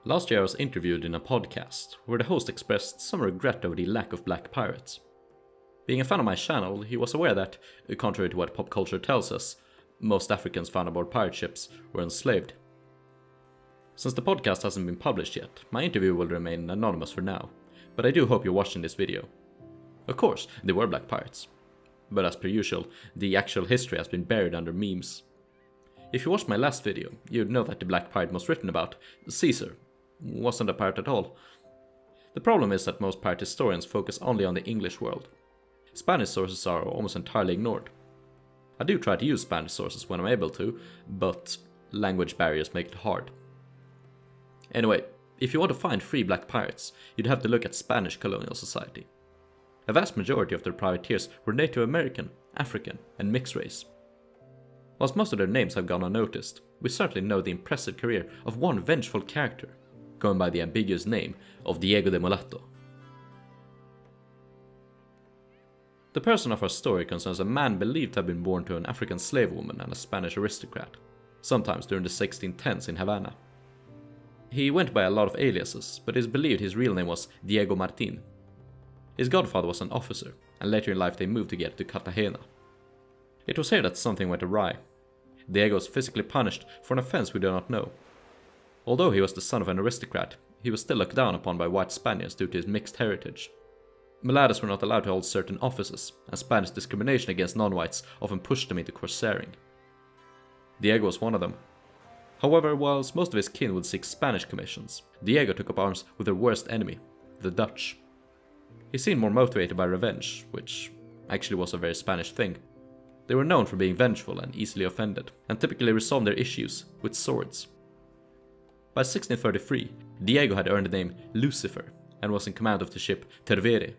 Last year I was interviewed in a podcast where the host expressed some regret over the lack of black pirates. Being a fan of my channel, he was aware that, contrary to what pop culture tells us, most Africans found aboard pirate ships were enslaved. Since the podcast hasn't been published yet, my interview will remain anonymous for now, but I do hope you're watching this video. Of course, there were black pirates, but as per usual, the actual history has been buried under memes. If you watched my last video, you'd know that the black pirate most written about, Caesar, wasn't a pirate at all. The problem is that most pirate historians focus only on the English world. Spanish sources are almost entirely ignored. I do try to use Spanish sources when I'm able to, but language barriers make it hard. Anyway, if you want to find free black pirates, you'd have to look at Spanish colonial society. A vast majority of their privateers were Native American, African, and mixed race. Whilst most of their names have gone unnoticed, we certainly know the impressive career of one vengeful character, going by the ambiguous name of Diego the Mulatto. The person of our story concerns a man believed to have been born to an African slave woman and a Spanish aristocrat, sometimes during the 1610s in Havana. He went by a lot of aliases, but it is believed his real name was Diego Martin. His godfather was an officer, and later in life they moved together to Cartagena. It was here that something went awry. Diego was physically punished for an offense we do not know. Although he was the son of an aristocrat, he was still looked down upon by white Spaniards due to his mixed heritage. Mulattoes were not allowed to hold certain offices, and Spanish discrimination against non-whites often pushed them into corsairing. Diego was one of them. However, whilst most of his kin would seek Spanish commissions, Diego took up arms with their worst enemy, the Dutch. He seemed more motivated by revenge, which actually was a very Spanish thing. They were known for being vengeful and easily offended, and typically resolved their issues with swords. By 1633, Diego had earned the name Lucifer and was in command of the ship Travail.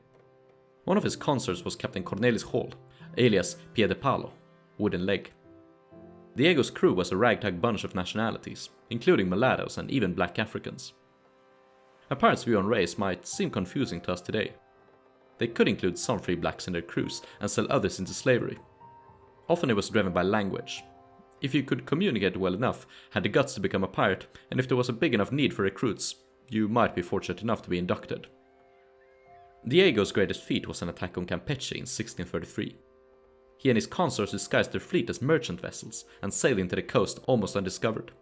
One of his consorts was Captain Cornelis Hall, alias Pie de Palo, wooden leg. Diego's crew was a ragtag bunch of nationalities, including mulattoes and even black Africans. A pirate's view on race might seem confusing to us today. They could include some free blacks in their crews and sell others into slavery. Often it was driven by language. If you could communicate well enough, had the guts to become a pirate, and if there was a big enough need for recruits, you might be fortunate enough to be inducted. Diego's greatest feat was an attack on Campeche in 1633. He and his consorts disguised their fleet as merchant vessels and sailed into the coast almost undiscovered.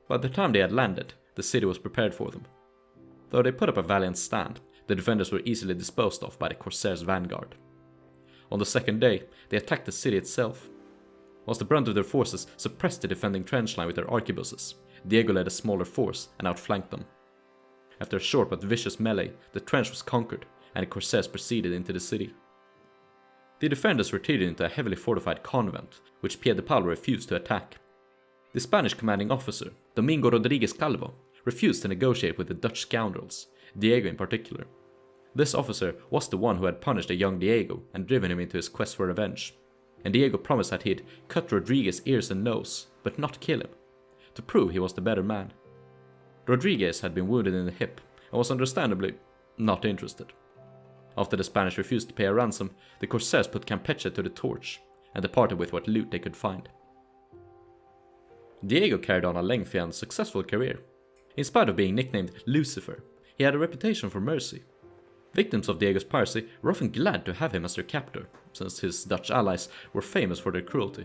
By the time they had landed, the city was prepared for them. Though they put up a valiant stand, the defenders were easily disposed of by the Corsairs' vanguard. On the second day, they attacked the city itself. Whilst the brunt of their forces suppressed the defending trench line with their arquebuses, Diego led a smaller force and outflanked them. After a short but vicious melee, the trench was conquered, and the Corsairs proceeded into the city. The defenders retreated into a heavily fortified convent, which Pie de Palo refused to attack. The Spanish commanding officer, Domingo Rodriguez Calvo, refused to negotiate with the Dutch scoundrels, Diego in particular. This officer was the one who had punished a young Diego and driven him into his quest for revenge, and Diego promised that he'd cut Rodriguez's ears and nose, but not kill him, to prove he was the better man. Rodriguez had been wounded in the hip and was understandably not interested. After the Spanish refused to pay a ransom, the Corsairs put Campeche to the torch and departed with what loot they could find. Diego carried on a lengthy and successful career. In spite of being nicknamed Lucifer, he had a reputation for mercy. Victims of Diego's piracy were often glad to have him as their captor, since his Dutch allies were famous for their cruelty.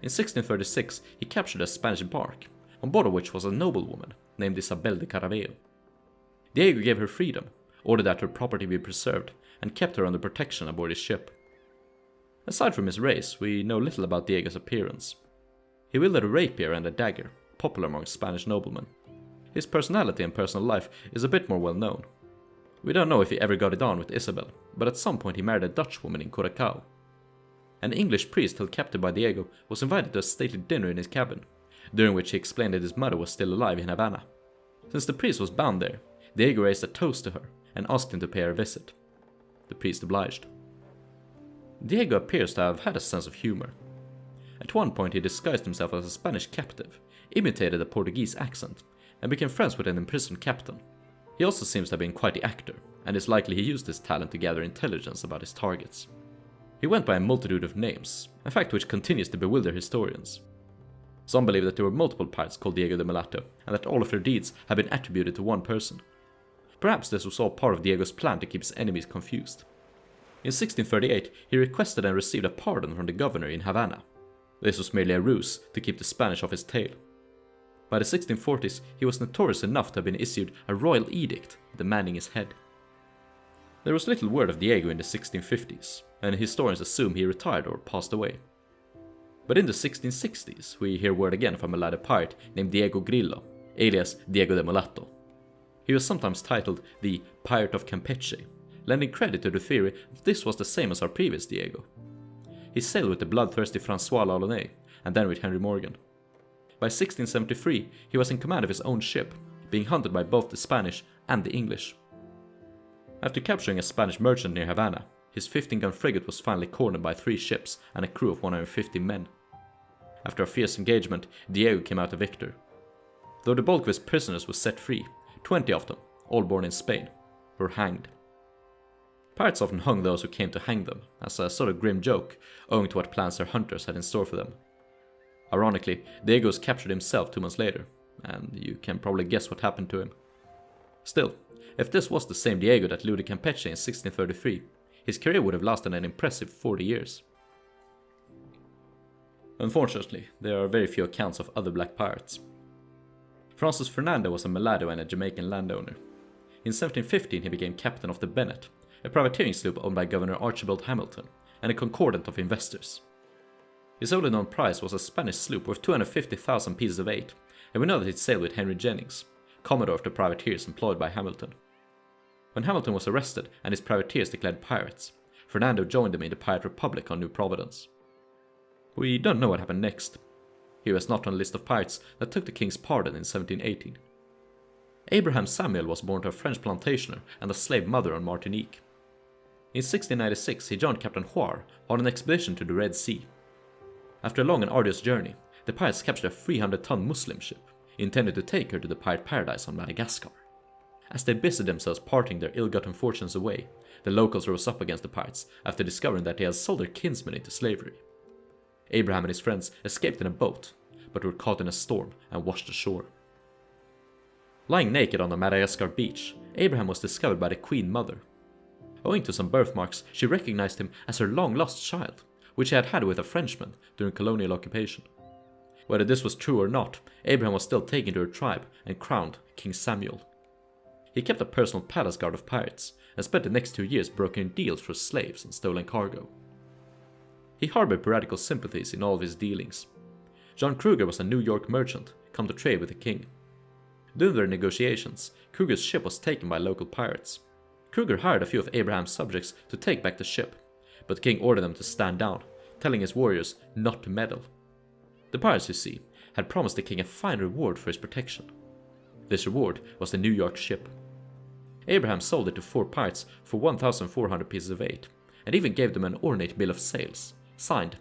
In 1636, he captured a Spanish bark, on board of which was a noblewoman named Isabel de Travail. Diego gave her freedom, ordered that her property be preserved, and kept her under protection aboard his ship. Aside from his race, we know little about Diego's appearance. He wielded a rapier and a dagger, popular among Spanish noblemen. His personality and personal life is a bit more well known. We don't know if he ever got it on with Isabel, but at some point he married a Dutch woman in Curacao. An English priest held captive by Diego was invited to a stately dinner in his cabin, during which he explained that his mother was still alive in Havana. Since the priest was bound there, Diego raised a toast to her and asked him to pay her a visit. The priest obliged. Diego appears to have had a sense of humor. At one point he disguised himself as a Spanish captive, imitated a Portuguese accent, and became friends with an imprisoned captain. He also seems to have been quite the actor, and it's likely he used his talent to gather intelligence about his targets. He went by a multitude of names, a fact which continues to bewilder historians. Some believe that there were multiple pirates called Diego the Mulatto, and that all of their deeds had been attributed to one person. Perhaps this was all part of Diego's plan to keep his enemies confused. In 1638, he requested and received a pardon from the governor in Havana. This was merely a ruse to keep the Spanish off his tail. By the 1640s, he was notorious enough to have been issued a royal edict demanding his head. There was little word of Diego in the 1650s, and historians assume he retired or passed away. But in the 1660s, we hear word again from a latter pirate named Diego Grillo, alias Diego the Mulatto. He was sometimes titled the Pirate of Campeche, lending credit to the theory that this was the same as our previous Diego. He sailed with the bloodthirsty Francois L'Aulnay, and then with Henry Morgan. By 1673, he was in command of his own ship, being hunted by both the Spanish and the English. After capturing a Spanish merchant near Havana, his 15-gun frigate was finally cornered by 3 ships and a crew of 150 men. After a fierce engagement, Diego came out a victor. Though the bulk of his prisoners was set free, 20 of them, all born in Spain, were hanged. Pirates often hung those who came to hang them, as a sort of grim joke, owing to what plans their hunters had in store for them. Ironically, Diego was captured himself 2 months later, and you can probably guess what happened to him. Still, if this was the same Diego that looted Campeche in 1633, his career would have lasted an impressive 40 years. Unfortunately, there are very few accounts of other black pirates. Francis Fernando was a mulatto and a Jamaican landowner. In 1715 he became captain of the Bennett, a privateering sloop owned by Governor Archibald Hamilton, and a concordant of investors. His only known prize was a Spanish sloop worth 250,000 pieces of eight, and we know that it sailed with Henry Jennings, commodore of the privateers employed by Hamilton. When Hamilton was arrested and his privateers declared pirates, Fernando joined them in the Pirate Republic on New Providence. We don't know what happened next. He was not on the list of pirates that took the king's pardon in 1718. Abraham Samuel was born to a French plantationer and a slave mother on Martinique. In 1696 he joined Captain Huar on an expedition to the Red Sea. After a long and arduous journey, the pirates captured a 300-ton Muslim ship, intended to take her to the pirate paradise on Madagascar. As they busied themselves parting their ill-gotten fortunes away, the locals rose up against the pirates after discovering that they had sold their kinsmen into slavery. Abraham and his friends escaped in a boat, but were caught in a storm and washed ashore. Lying naked on a Madagascar beach, Abraham was discovered by the Queen Mother. Owing to some birthmarks, she recognized him as her long-lost child, which she had had with a Frenchman during colonial occupation. Whether this was true or not, Abraham was still taken to her tribe and crowned King Samuel. He kept a personal palace guard of pirates, and spent the next 2 years brokering deals for slaves and stolen cargo. He harbored piratical sympathies in all of his dealings. John Kruger was a New York merchant, come to trade with the king. During their negotiations, Kruger's ship was taken by local pirates. Kruger hired a few of Abraham's subjects to take back the ship, but the king ordered them to stand down, telling his warriors not to meddle. The pirates, you see, had promised the king a fine reward for his protection. This reward was the New York ship. Abraham sold it to 4 pirates for 1,400 pieces of eight, and even gave them an ornate bill of sales, signed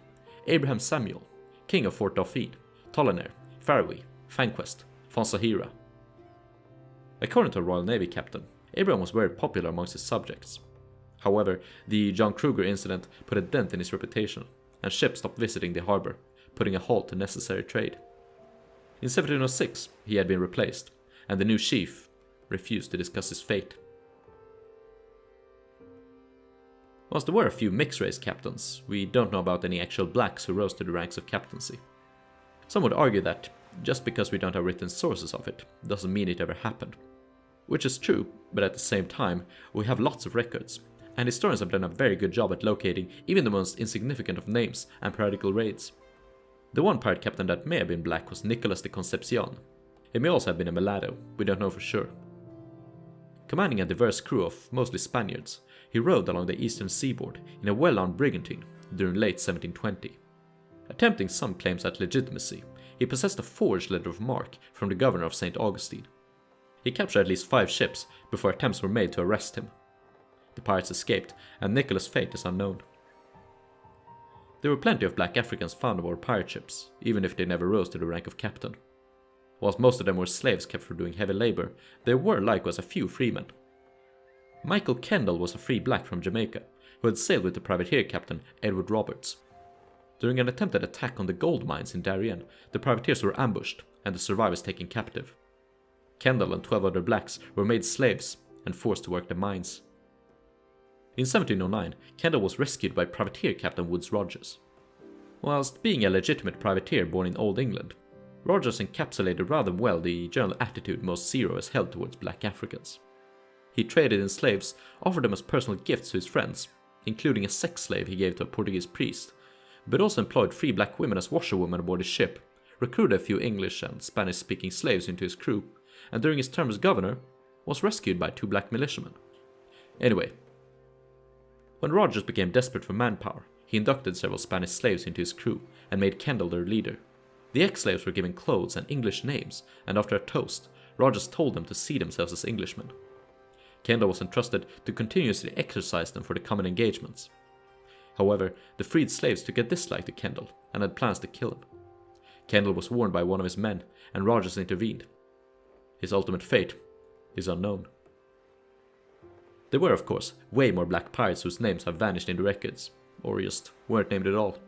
Abraham Samuel, King of Fort Dauphin, Tolonaire, Fairway, Fanquest, Fonsahira. According to a Royal Navy captain, Abraham was very popular amongst his subjects. However, the John Kruger incident put a dent in his reputation, and ships stopped visiting the harbour, putting a halt to necessary trade. In 1706, he had been replaced, and the new chief refused to discuss his fate. Whilst there were a few mixed-race captains, we don't know about any actual blacks who rose to the ranks of captaincy. Some would argue that, just because we don't have written sources of it, doesn't mean it ever happened. Which is true, but at the same time, we have lots of records, and historians have done a very good job at locating even the most insignificant of names and piratical raids. The one pirate captain that may have been black was Nicolas de Concepcion. He may also have been a mulatto, we don't know for sure. Commanding a diverse crew of mostly Spaniards, he rode along the eastern seaboard in a well-armed brigantine during late 1720. Attempting some claims at legitimacy, he possessed a forged letter of marque from the governor of St. Augustine. He captured at least 5 ships before attempts were made to arrest him. The pirates escaped, and Nicholas' fate is unknown. There were plenty of black Africans found aboard pirate ships, even if they never rose to the rank of captain. Whilst most of them were slaves kept for doing heavy labor, there were likewise a few freemen. Michael Kendall was a free black from Jamaica, who had sailed with the privateer captain Edward Roberts. During an attempted attack on the gold mines in Darien, the privateers were ambushed and the survivors taken captive. Kendall and 12 other blacks were made slaves and forced to work the mines. In 1709, Kendall was rescued by privateer Captain Woodes Rogers. Whilst being a legitimate privateer born in Old England, Rogers encapsulated rather well the general attitude most Zeroes held towards black Africans. He traded in slaves, offered them as personal gifts to his friends, including a sex slave he gave to a Portuguese priest, but also employed 3 black women as washerwomen aboard his ship, recruited a few English and Spanish-speaking slaves into his crew, and during his term as governor, was rescued by 2 black militiamen. Anyway, when Rogers became desperate for manpower, he inducted several Spanish slaves into his crew and made Kendall their leader. The ex-slaves were given clothes and English names, and after a toast, Rogers told them to see themselves as Englishmen. Kendall was entrusted to continuously exercise them for the coming engagements. However, the freed slaves took a dislike to Kendall and had plans to kill him. Kendall was warned by one of his men, and Rogers intervened. His ultimate fate is unknown. There were, of course, way more black pirates whose names have vanished in the records, or just weren't named at all.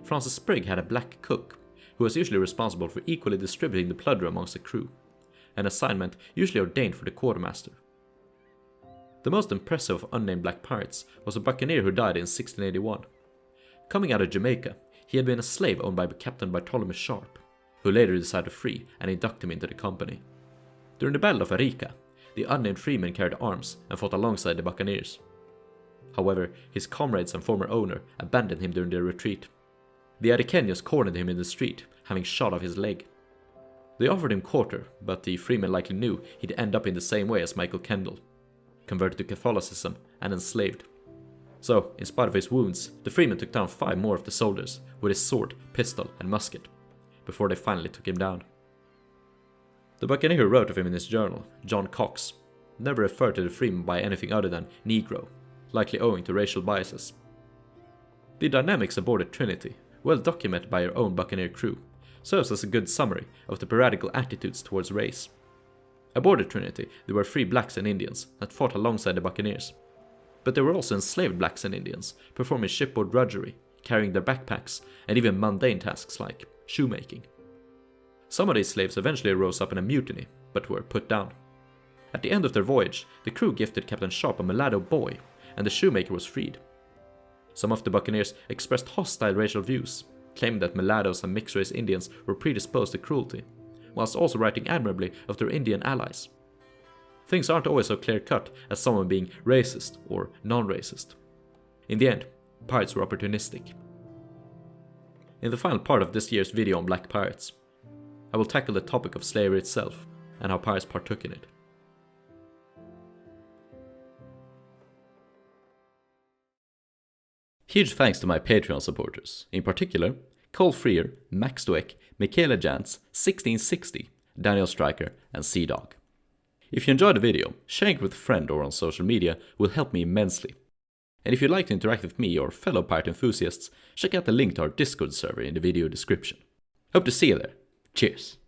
Francis Sprigg had a black cook, who was usually responsible for equally distributing the plunder amongst the crew, an assignment usually ordained for the quartermaster. The most impressive of unnamed black pirates was a buccaneer who died in 1681. Coming out of Jamaica, he had been a slave owned by Captain Bartholomew Sharp, who later decided to free and induct him into the company. During the Battle of Arica, the unnamed freeman carried arms and fought alongside the buccaneers. However, his comrades and former owner abandoned him during their retreat. The Ariqueños cornered him in the street, having shot off his leg. They offered him quarter, but the freeman likely knew he'd end up in the same way as Michael Kendall, converted to Catholicism and enslaved. So, in spite of his wounds, the freeman took down 5 more of the soldiers with his sword, pistol and musket, before they finally took him down. The buccaneer who wrote of him in his journal, John Cox, never referred to the freeman by anything other than Negro, likely owing to racial biases. The dynamics aboard the Trinity, well documented by your own buccaneer crew, serves as a good summary of the piratical attitudes towards race. Aboard the Trinity, there were 3 blacks and Indians that fought alongside the buccaneers. But there were also enslaved blacks and Indians, performing shipboard drudgery, carrying their backpacks, and even mundane tasks like shoemaking. Some of these slaves eventually rose up in a mutiny, but were put down. At the end of their voyage, the crew gifted Captain Sharp a mulatto boy, and the shoemaker was freed. Some of the buccaneers expressed hostile racial views, claiming that mulattoes and mixed-race Indians were predisposed to cruelty, whilst also writing admirably of their Indian allies. Things aren't always so clear-cut as someone being racist or non-racist. In the end, pirates were opportunistic. In the final part of this year's video on black pirates, I will tackle the topic of slavery itself and how pirates partook in it. Huge thanks to my Patreon supporters, in particular Cole Freer, Max Dweck, Michaela Jantz, 1660, Daniel Stryker, and Sea-Dog. If you enjoyed the video, sharing it with a friend or on social media will help me immensely. And if you'd like to interact with me or fellow pirate enthusiasts, check out the link to our Discord server in the video description. Hope to see you there. Cheers!